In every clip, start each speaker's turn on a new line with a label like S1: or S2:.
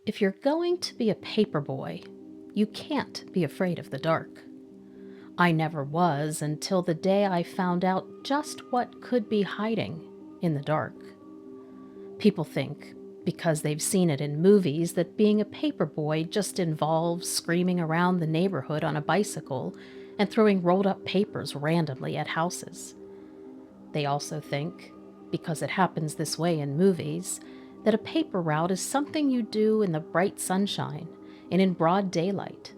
S1: If you're going to be a paperboy, you can't be afraid of the dark. I never was until the day I found out just what could be hiding in the dark. People think, because they've seen it in movies, that being a paperboy just involves screaming around the neighborhood on a bicycle and throwing rolled up papers randomly at houses. They also think, because it happens this way in movies, that a paper route is something you do in the bright sunshine and in broad daylight.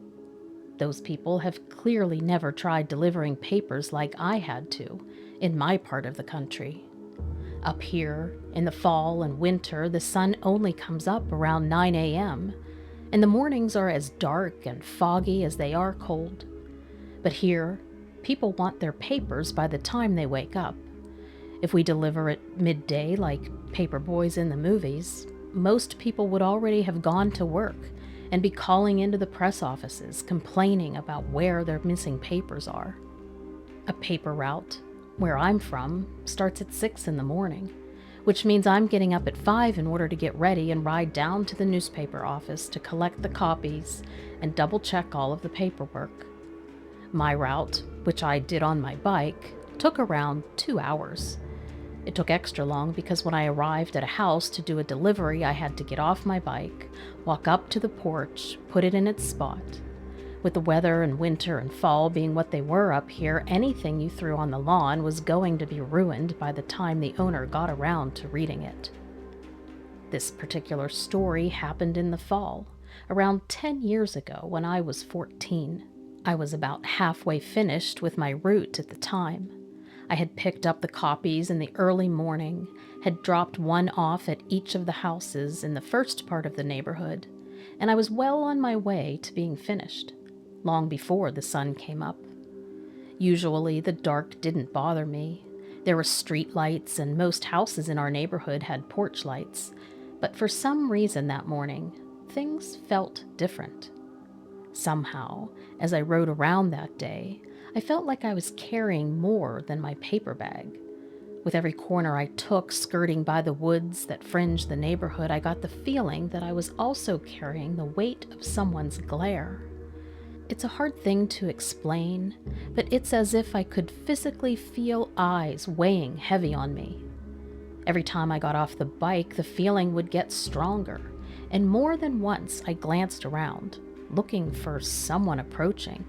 S1: Those people have clearly never tried delivering papers like I had to in my part of the country. Up here, in the fall and winter, the sun only comes up around 9 a.m., and the mornings are as dark and foggy as they are cold. But here, people want their papers by the time they wake up. If we deliver at midday like paperboys in the movies, most people would already have gone to work and be calling into the press offices complaining about where their missing papers are. A paper route, where I'm from, starts at 6 in the morning, which means I'm getting up at 5 in order to get ready and ride down to the newspaper office to collect the copies and double-check all of the paperwork. My route, which I did on my bike, took around 2 hours. It took extra long because when I arrived at a house to do a delivery, I had to get off my bike, walk up to the porch, put it in its spot. With the weather and winter and fall being what they were up here, anything you threw on the lawn was going to be ruined by the time the owner got around to reading it. This particular story happened in the fall, around 10 years ago when I was 14. I was about halfway finished with my route at the time. I had picked up the copies in the early morning, had dropped one off at each of the houses in the first part of the neighborhood, and I was well on my way to being finished, long before the sun came up. Usually the dark didn't bother me. There were street lights, and most houses in our neighborhood had porch lights, but for some reason that morning, things felt different. Somehow, as I rode around that day, I felt like I was carrying more than my paper bag. With every corner I took, skirting by the woods that fringed the neighborhood, I got the feeling that I was also carrying the weight of someone's glare. It's a hard thing to explain, but it's as if I could physically feel eyes weighing heavy on me. Every time I got off the bike, the feeling would get stronger, and more than once I glanced around, looking for someone approaching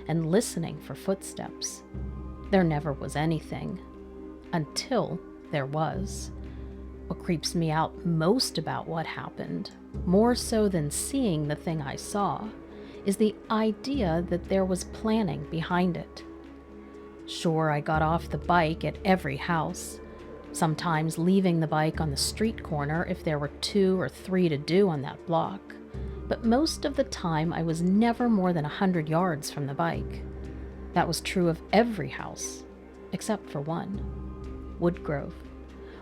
S1: and listening for footsteps. There never was anything, until there was. What creeps me out most about what happened, more so than seeing the thing I saw, is the idea that there was planning behind it. Sure, I got off the bike at every house, sometimes leaving the bike on the street corner if there were 2 or 3 to do on that block. But most of the time I was never more than 100 yards from the bike. That was true of every house, except for one. Woodgrove.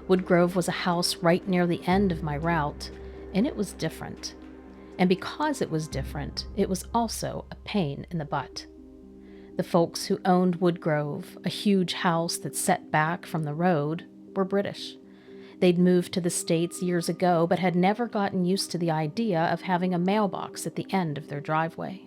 S1: Woodgrove was a house right near the end of my route, and it was different. And because it was different, it was also a pain in the butt. The folks who owned Woodgrove, a huge house that set back from the road, were British. They'd moved to the States years ago, but had never gotten used to the idea of having a mailbox at the end of their driveway.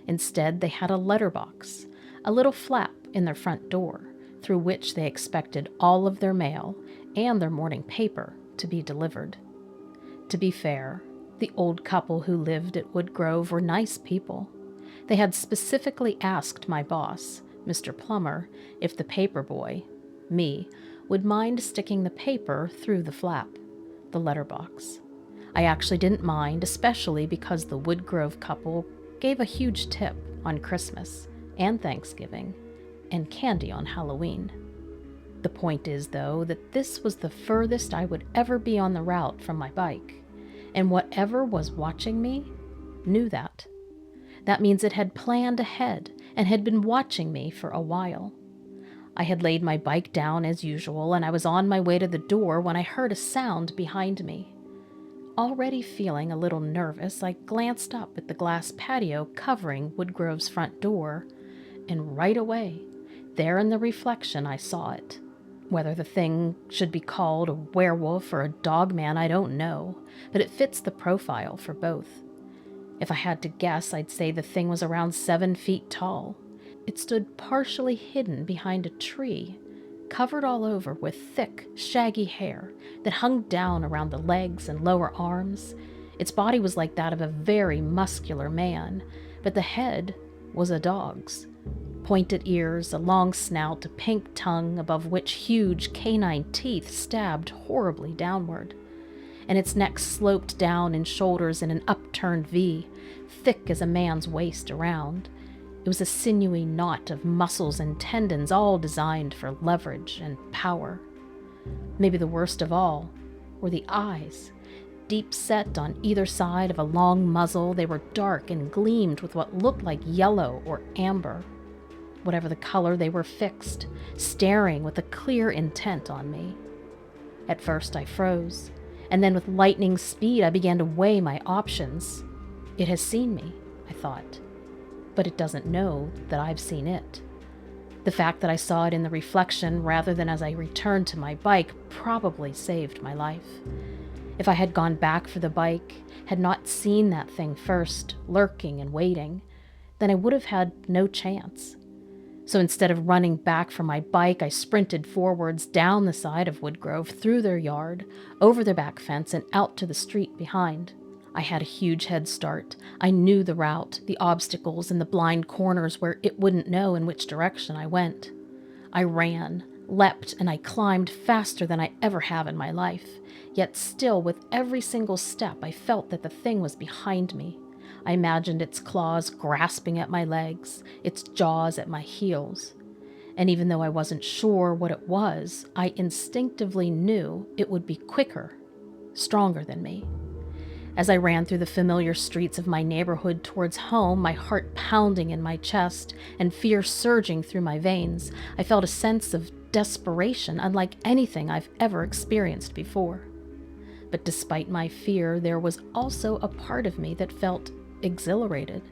S1: Instead, they had a letterbox, a little flap in their front door, through which they expected all of their mail and their morning paper to be delivered. To be fair, the old couple who lived at Woodgrove were nice people. They had specifically asked my boss, Mr. Plummer, if the paperboy, me, would mind sticking the paper through the flap, the letterbox. I actually didn't mind, especially because the Woodgrove couple gave a huge tip on Christmas and Thanksgiving, and candy on Halloween. The point is, though, that this was the furthest I would ever be on the route from my bike, and whatever was watching me knew that. That means it had planned ahead and had been watching me for a while. I had laid my bike down as usual, and I was on my way to the door when I heard a sound behind me. Already feeling a little nervous, I glanced up at the glass patio covering Woodgrove's front door, and right away, there in the reflection, I saw it. Whether the thing should be called a werewolf or a dogman, I don't know, but it fits the profile for both. If I had to guess, I'd say the thing was around 7 feet tall. It stood partially hidden behind a tree, covered all over with thick, shaggy hair that hung down around the legs and lower arms. Its body was like that of a very muscular man, but the head was a dog's. Pointed ears, a long snout, a pink tongue above which huge canine teeth stabbed horribly downward. And its neck sloped down in shoulders in an upturned V, thick as a man's waist around. It was a sinewy knot of muscles and tendons, all designed for leverage and power. Maybe the worst of all were the eyes. Deep set on either side of a long muzzle, they were dark and gleamed with what looked like yellow or amber. Whatever the color, they were fixed, staring with a clear intent on me. At first I froze, and then with lightning speed I began to weigh my options. It has seen me, I thought, but it doesn't know that I've seen it. The fact that I saw it in the reflection rather than as I returned to my bike probably saved my life. If I had gone back for the bike, had not seen that thing first, lurking and waiting, then I would have had no chance. So instead of running back for my bike, I sprinted forwards down the side of Woodgrove, through their yard, over their back fence, and out to the street behind. I had a huge head start. I knew the route, the obstacles, and the blind corners where it wouldn't know in which direction I went. I ran, leapt, and I climbed faster than I ever have in my life. Yet still, with every single step, I felt that the thing was behind me. I imagined its claws grasping at my legs, its jaws at my heels. And even though I wasn't sure what it was, I instinctively knew it would be quicker, stronger than me. As I ran through the familiar streets of my neighborhood towards home, my heart pounding in my chest and fear surging through my veins, I felt a sense of desperation unlike anything I've ever experienced before. But despite my fear, there was also a part of me that felt exhilarated.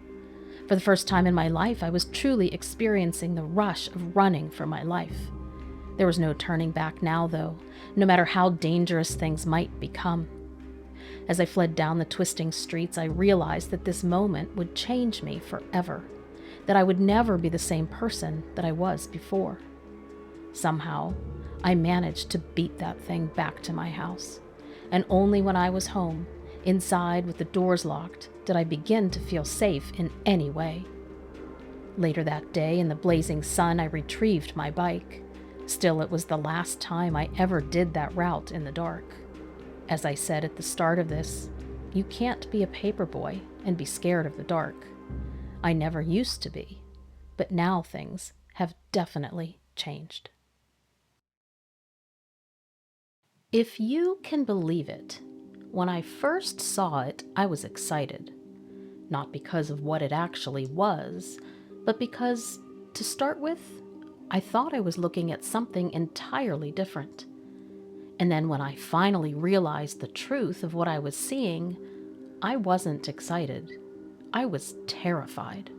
S1: For the first time in my life, I was truly experiencing the rush of running for my life. There was no turning back now, though, no matter how dangerous things might become. As I fled down the twisting streets, I realized that this moment would change me forever, that I would never be the same person that I was before. Somehow, I managed to beat that thing back to my house, and only when I was home, inside with the doors locked, did I begin to feel safe in any way. Later that day, in the blazing sun, I retrieved my bike. Still, it was the last time I ever did that route in the dark. As I said at the start of this, you can't be a paperboy and be scared of the dark. I never used to be, but now things have definitely changed. If you can believe it, when I first saw it, I was excited. Not because of what it actually was, but because, to start with, I thought I was looking at something entirely different. And then when I finally realized the truth of what I was seeing, I wasn't excited. I was terrified.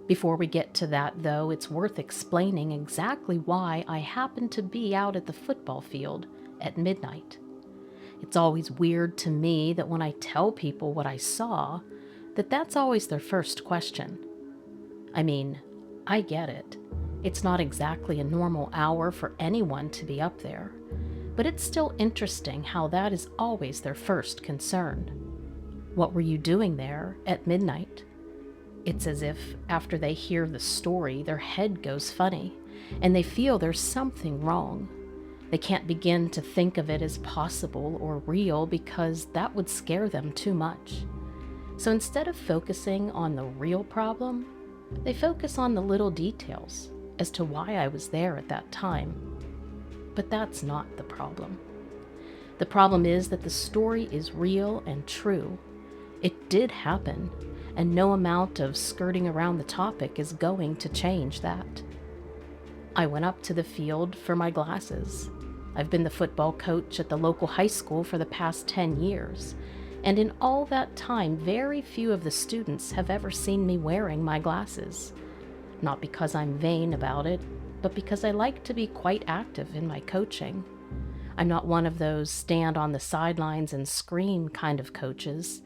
S1: Before we get to that, though, it's worth explaining exactly why I happened to be out at the football field at midnight. It's always weird to me that when I tell people what I saw, that's always their first question. I mean, I get it. It's not exactly a normal hour for anyone to be up there, but it's still interesting how that is always their first concern. What were you doing there at midnight? It's as if after they hear the story, their head goes funny, and they feel there's something wrong. They can't begin to think of it as possible or real because that would scare them too much. So instead of focusing on the real problem, they focus on the little details as to why I was there at that time. But that's not the problem. The problem is that the story is real and true. It did happen, and no amount of skirting around the topic is going to change that. I went up to the field for my glasses. I've been the football coach at the local high school for the past 10 years, and in all that time, very few of the students have ever seen me wearing my glasses. Not because I'm vain about it, but because I like to be quite active in my coaching. I'm not one of those stand on the sidelines and scream kind of coaches.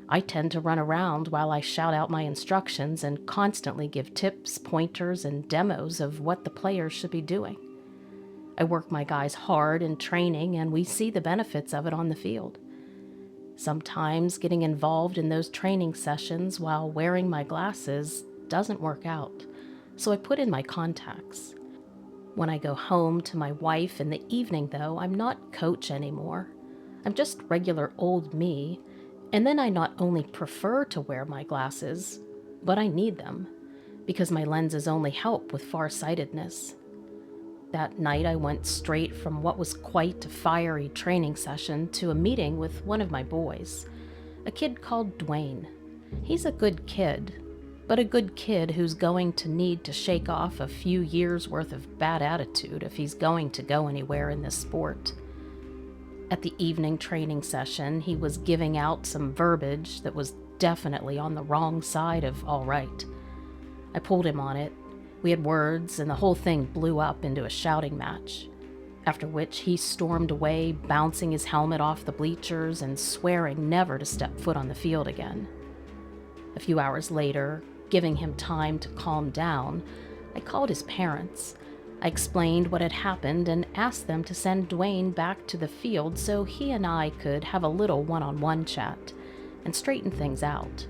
S1: I tend to run around while I shout out my instructions and constantly give tips, pointers, and demos of what the players should be doing. I work my guys hard in training, and we see the benefits of it on the field. Sometimes getting involved in those training sessions while wearing my glasses doesn't work out, so I put in my contacts. When I go home to my wife in the evening, though, I'm not coach anymore. I'm just regular old me, and then I not only prefer to wear my glasses, but I need them, because my lenses only help with farsightedness. That night I went straight from what was quite a fiery training session to a meeting with one of my boys, a kid called Dwayne. He's a good kid, but a good kid who's going to need to shake off a few years' worth of bad attitude if he's going to go anywhere in this sport. At the evening training session, he was giving out some verbiage that was definitely on the wrong side of all right. I pulled him on it. We had words, and the whole thing blew up into a shouting match, after which he stormed away, bouncing his helmet off the bleachers and swearing never to step foot on the field again. A few hours later, giving him time to calm down, I called his parents. I explained what had happened and asked them to send Dwayne back to the field so he and I could have a little one-on-one chat and straighten things out.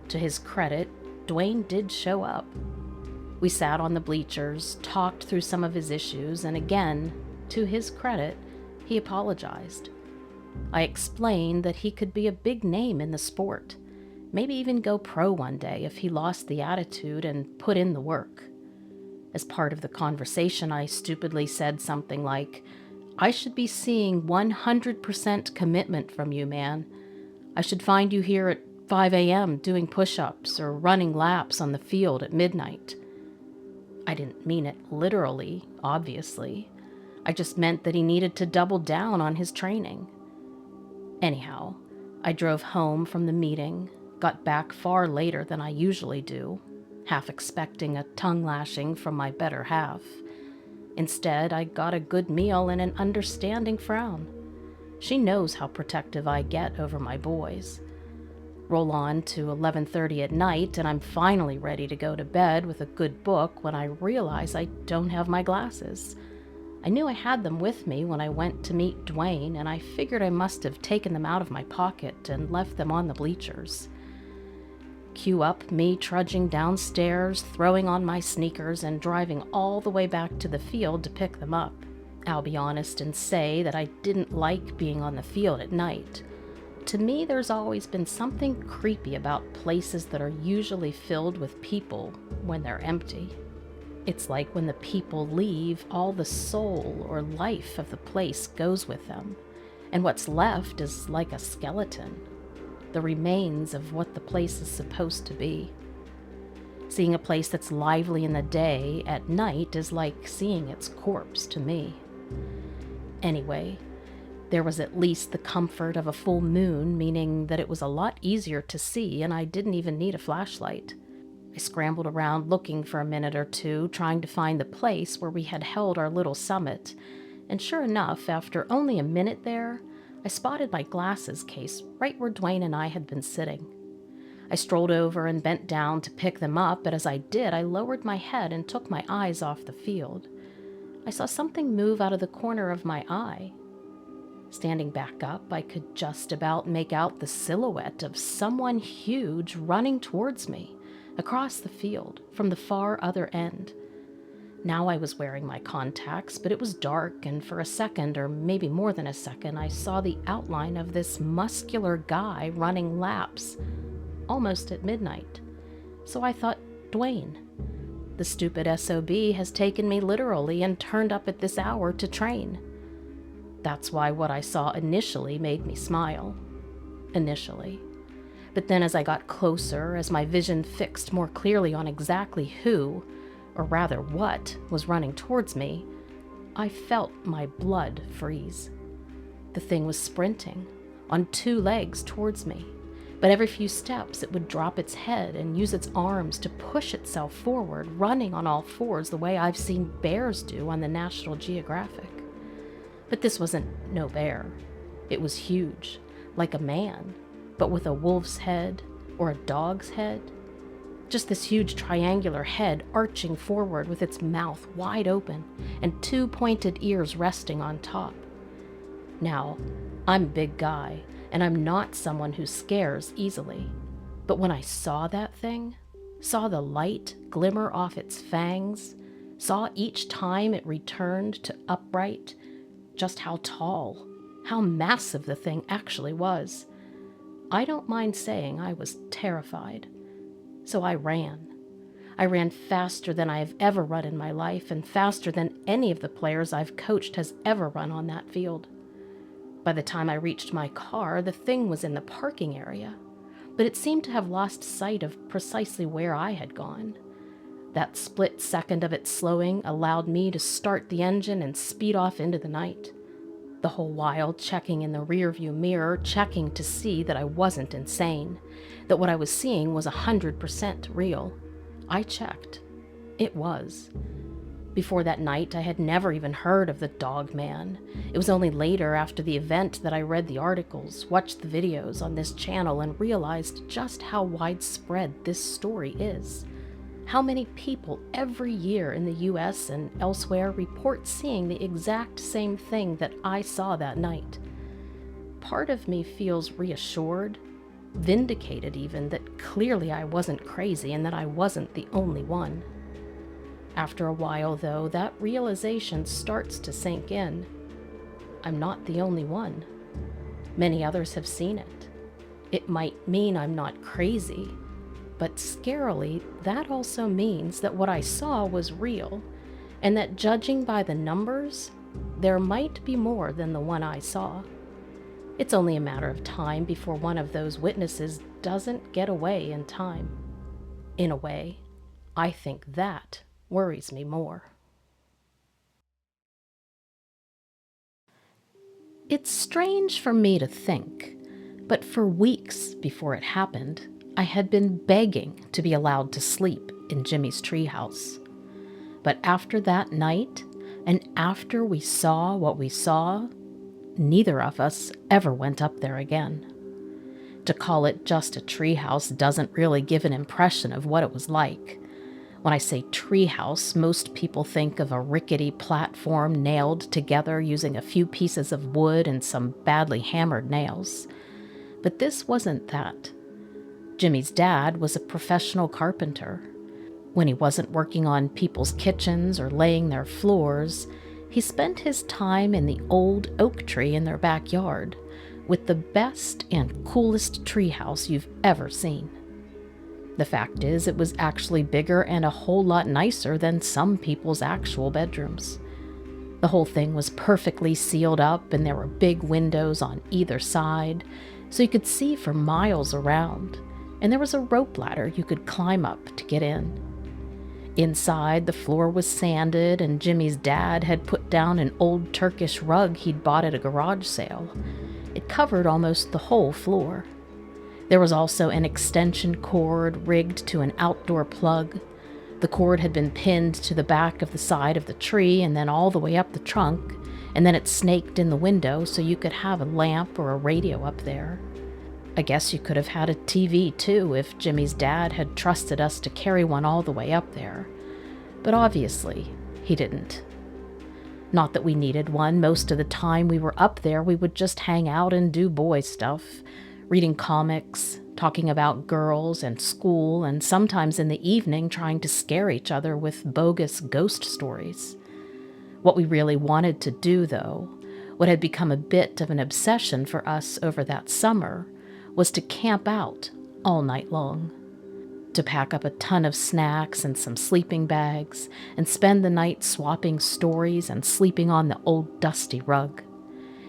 S1: To his credit, Dwayne did show up. We sat on the bleachers, talked through some of his issues, and again, to his credit, he apologized. I explained that he could be a big name in the sport, maybe even go pro one day if he lost the attitude and put in the work. As part of the conversation, I stupidly said something like, "I should be seeing 100% commitment from you, man. I should find you here at 5 a.m. doing push-ups or running laps on the field at midnight." I didn't mean it literally, obviously. I just meant that he needed to double down on his training. Anyhow, I drove home from the meeting, got back far later than I usually do, half expecting a tongue lashing from my better half. Instead, I got a good meal and an understanding frown. She knows how protective I get over my boys. Roll on to 11:30 at night, and I'm finally ready to go to bed with a good book when I realize I don't have my glasses. I knew I had them with me when I went to meet Dwayne, and I figured I must have taken them out of my pocket and left them on the bleachers. Cue up me trudging downstairs, throwing on my sneakers, and driving all the way back to the field to pick them up. I'll be honest and say that I didn't like being on the field at night. To me, there's always been something creepy about places that are usually filled with people when they're empty. It's like when the people leave, all the soul or life of the place goes with them, and what's left is like a skeleton, the remains of what the place is supposed to be. Seeing a place that's lively in the day at night is like seeing its corpse to me. Anyway, there was at least the comfort of a full moon, meaning that it was a lot easier to see and I didn't even need a flashlight. I scrambled around looking for a minute or two, trying to find the place where we had held our little summit, and sure enough, after only a minute there, I spotted my glasses case right where Dwayne and I had been sitting. I strolled over and bent down to pick them up, but as I did, I lowered my head and took my eyes off the field. I saw something move out of the corner of my eye. Standing back up, I could just about make out the silhouette of someone huge running towards me, across the field, from the far other end. Now I was wearing my contacts, but it was dark, and for a second, or maybe more than a second, I saw the outline of this muscular guy running laps, almost at midnight. So I thought, Dwayne. The stupid SOB has taken me literally and turned up at this hour to train. That's why what I saw initially made me smile. Initially. But then as I got closer, as my vision fixed more clearly on exactly who, or rather what, was running towards me, I felt my blood freeze. The thing was sprinting, on two legs towards me, But every few steps it would drop its head and use its arms to push itself forward, running on all fours the way I've seen bears do on the National Geographic. But this wasn't no bear. It was huge, like a man, but with a wolf's head or a dog's head. Just this huge triangular head arching forward with its mouth wide open and two pointed ears resting on top. Now, I'm a big guy, and I'm not someone who scares easily. But when I saw that thing, saw the light glimmer off its fangs, saw each time it returned to upright, just how tall, how massive the thing actually was, I don't mind saying I was terrified. So I ran. I ran faster than I have ever run in my life, and faster than any of the players I've coached has ever run on that field. By the time I reached my car, the thing was in the parking area, but it seemed to have lost sight of precisely where I had gone. That split second of its slowing allowed me to start the engine and speed off into the night, the whole while checking in the rearview mirror, checking to see that I wasn't insane, that what I was seeing was 100% real. I checked. It was. Before that night, I had never even heard of the Dog Man. It was only later, after the event, that I read the articles, watched the videos on this channel, and realized just how widespread this story is. How many people every year in the US and elsewhere report seeing the exact same thing that I saw that night. Part of me feels reassured, vindicated even, that clearly I wasn't crazy and that I wasn't the only one. After a while, though, that realization starts to sink in. I'm not the only one. Many others have seen it. It might mean I'm not crazy, but scarily, that also means that what I saw was real, and that judging by the numbers, there might be more than the one I saw. It's only a matter of time before one of those witnesses doesn't get away in time. In a way, I think that worries me more. It's strange for me to think, but for weeks before it happened, I had been begging to be allowed to sleep in Jimmy's treehouse. But after that night, and after we saw what we saw, neither of us ever went up there again. To call it just a treehouse doesn't really give an impression of what it was like. When I say treehouse, most people think of a rickety platform nailed together using a few pieces of wood and some badly hammered nails. But this wasn't that. Jimmy's dad was a professional carpenter. When he wasn't working on people's kitchens or laying their floors, he spent his time in the old oak tree in their backyard, with the best and coolest treehouse you've ever seen. The fact is, it was actually bigger and a whole lot nicer than some people's actual bedrooms. The whole thing was perfectly sealed up, and there were big windows on either side, so you could see for miles around, and there was a rope ladder you could climb up to get in. Inside, the floor was sanded, and Jimmy's dad had put down an old Turkish rug he'd bought at a garage sale. It covered almost the whole floor. There was also an extension cord rigged to an outdoor plug. The cord had been pinned to the back of the side of the tree and then all the way up the trunk, and then it snaked in the window so you could have a lamp or a radio up there. I guess you could have had a TV too if Jimmy's dad had trusted us to carry one all the way up there. But obviously, he didn't. Not that we needed one. Most of the time we were up there, we would just hang out and do boy stuff, reading comics, talking about girls and school, and sometimes in the evening trying to scare each other with bogus ghost stories. What we really wanted to do, though, what had become a bit of an obsession for us over that summer, was to camp out all night long, to pack up a ton of snacks and some sleeping bags and spend the night swapping stories and sleeping on the old dusty rug.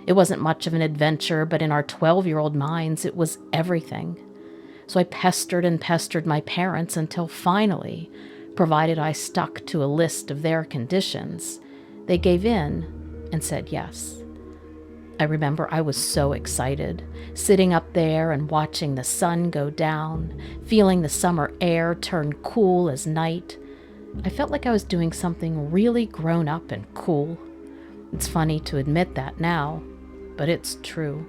S1: It wasn't much of an adventure, but in our 12-year-old minds, it was everything. So I pestered and pestered my parents until finally, provided I stuck to a list of their conditions, they gave in and said yes. I remember I was so excited, sitting up there and watching the sun go down, feeling the summer air turn cool as night. I felt like I was doing something really grown up and cool. It's funny to admit that now, but it's true.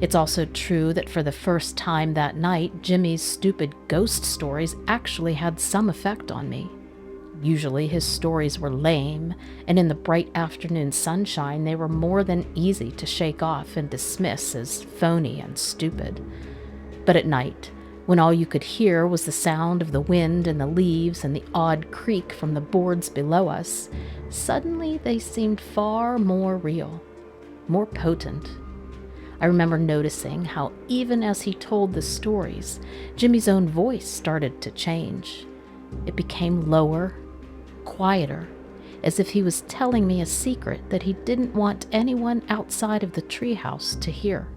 S1: It's also true that for the first time that night, Jimmy's stupid ghost stories actually had some effect on me. Usually his stories were lame, and in the bright afternoon sunshine they were more than easy to shake off and dismiss as phony and stupid. But at night, when all you could hear was the sound of the wind and the leaves and the odd creak from the boards below us, suddenly they seemed far more real, more potent. I remember noticing how even as he told the stories, Jimmy's own voice started to change. It became lower, quieter, as if he was telling me a secret that he didn't want anyone outside of the treehouse to hear.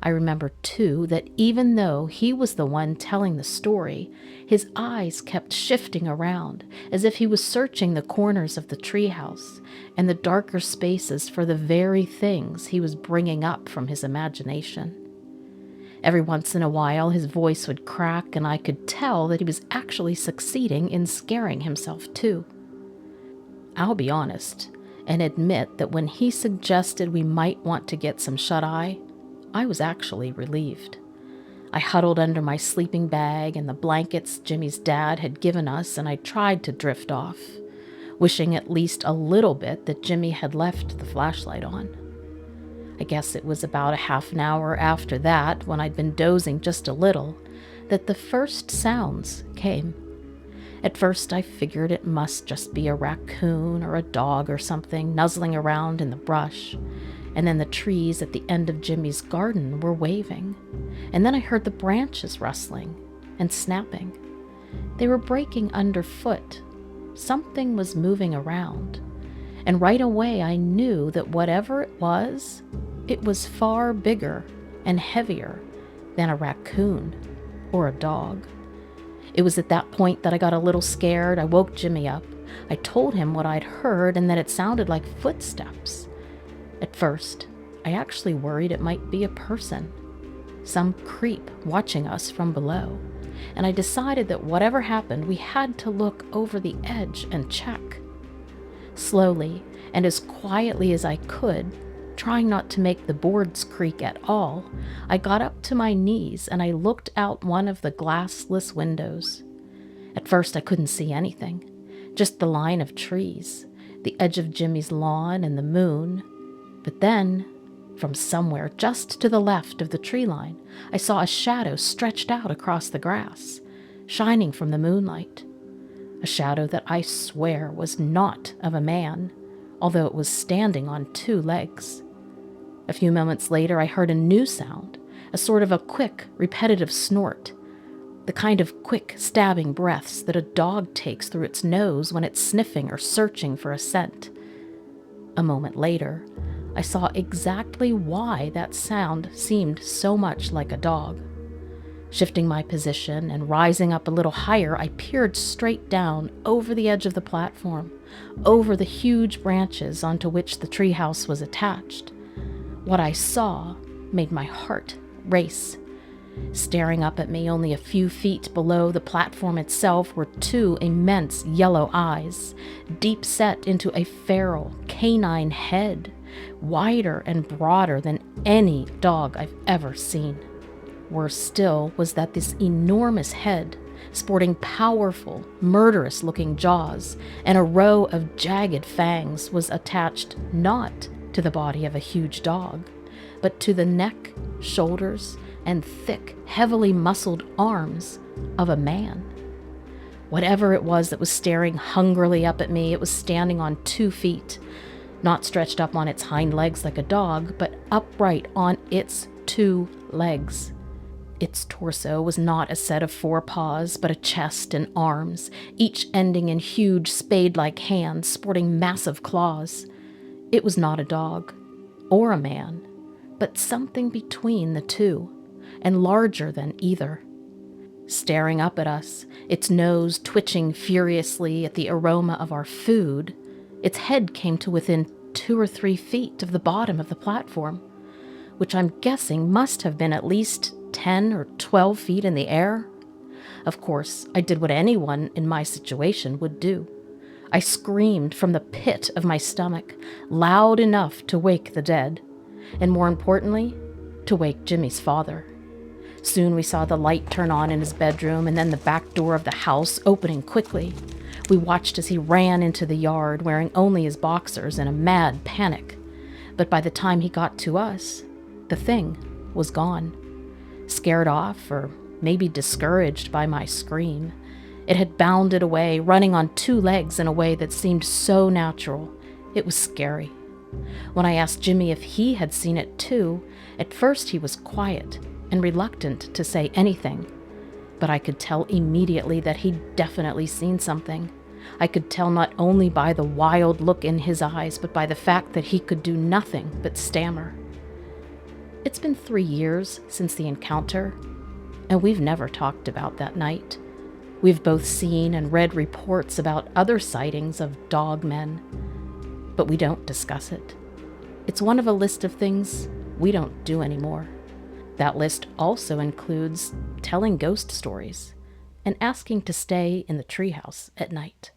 S1: I remember, too, that even though he was the one telling the story, his eyes kept shifting around, as if he was searching the corners of the treehouse and the darker spaces for the very things he was bringing up from his imagination. Every once in a while, his voice would crack, and I could tell that he was actually succeeding in scaring himself, too. I'll be honest and admit that when he suggested we might want to get some shut-eye, I was actually relieved. I huddled under my sleeping bag and the blankets Jimmy's dad had given us, and I tried to drift off, wishing at least a little bit that Jimmy had left the flashlight on. I guess it was about a half an hour after that, when I'd been dozing just a little, that the first sounds came. At first I figured it must just be a raccoon or a dog or something nuzzling around in the brush, and then the trees at the end of Jimmy's garden were waving, and then I heard the branches rustling and snapping. They were breaking underfoot. Something was moving around, and right away I knew that whatever it was far bigger and heavier than a raccoon or a dog. It was at that point that I got a little scared. I woke Jimmy up. I told him what I'd heard and that it sounded like footsteps. At first, I actually worried it might be a person, some creep watching us from below, and I decided that whatever happened, we had to look over the edge and check. Slowly, and as quietly as I could, trying not to make the boards creak at all, I got up to my knees and I looked out one of the glassless windows. At first I couldn't see anything, just the line of trees, the edge of Jimmy's lawn and the moon. But then, from somewhere just to the left of the tree line, I saw a shadow stretched out across the grass, shining from the moonlight. A shadow that I swear was not of a man, although it was standing on 2 legs. A few moments later, I heard a new sound, a sort of a quick, repetitive snort, the kind of quick, stabbing breaths that a dog takes through its nose when it's sniffing or searching for a scent. A moment later, I saw exactly why that sound seemed so much like a dog. Shifting my position and rising up a little higher, I peered straight down over the edge of the platform, over the huge branches onto which the treehouse was attached. What I saw made my heart race. Staring up at me only a few feet below the platform itself were 2 immense yellow eyes, deep set into a feral, canine head, wider and broader than any dog I've ever seen. Worse still was that this enormous head, sporting powerful, murderous-looking jaws and a row of jagged fangs, was attached not to the body of a huge dog, but to the neck, shoulders, and thick, heavily muscled arms of a man. Whatever it was that was staring hungrily up at me, it was standing on 2 feet, not stretched up on its hind legs like a dog, but upright on its 2 legs. Its torso was not a set of 4 paws, but a chest and arms, each ending in huge spade-like hands sporting massive claws. It was not a dog, or a man, but something between the 2, and larger than either. Staring up at us, its nose twitching furiously at the aroma of our food, its head came to within 2 or 3 feet of the bottom of the platform, which I'm guessing must have been at least 10 or 12 feet in the air. Of course, I did what anyone in my situation would do. I screamed from the pit of my stomach, loud enough to wake the dead, and more importantly, to wake Jimmy's father. Soon we saw the light turn on in his bedroom and then the back door of the house opening quickly. We watched as he ran into the yard wearing only his boxers in a mad panic. But by the time he got to us, the thing was gone. Scared off, or maybe discouraged by my scream, it had bounded away, running on 2 legs in a way that seemed so natural. It was scary. When I asked Jimmy if he had seen it too, at first he was quiet and reluctant to say anything. But I could tell immediately that he'd definitely seen something. I could tell not only by the wild look in his eyes, but by the fact that he could do nothing but stammer. It's been 3 years since the encounter, and we've never talked about that night. We've both seen and read reports about other sightings of dog men, but we don't discuss it. It's one of a list of things we don't do anymore. That list also includes telling ghost stories and asking to stay in the treehouse at night.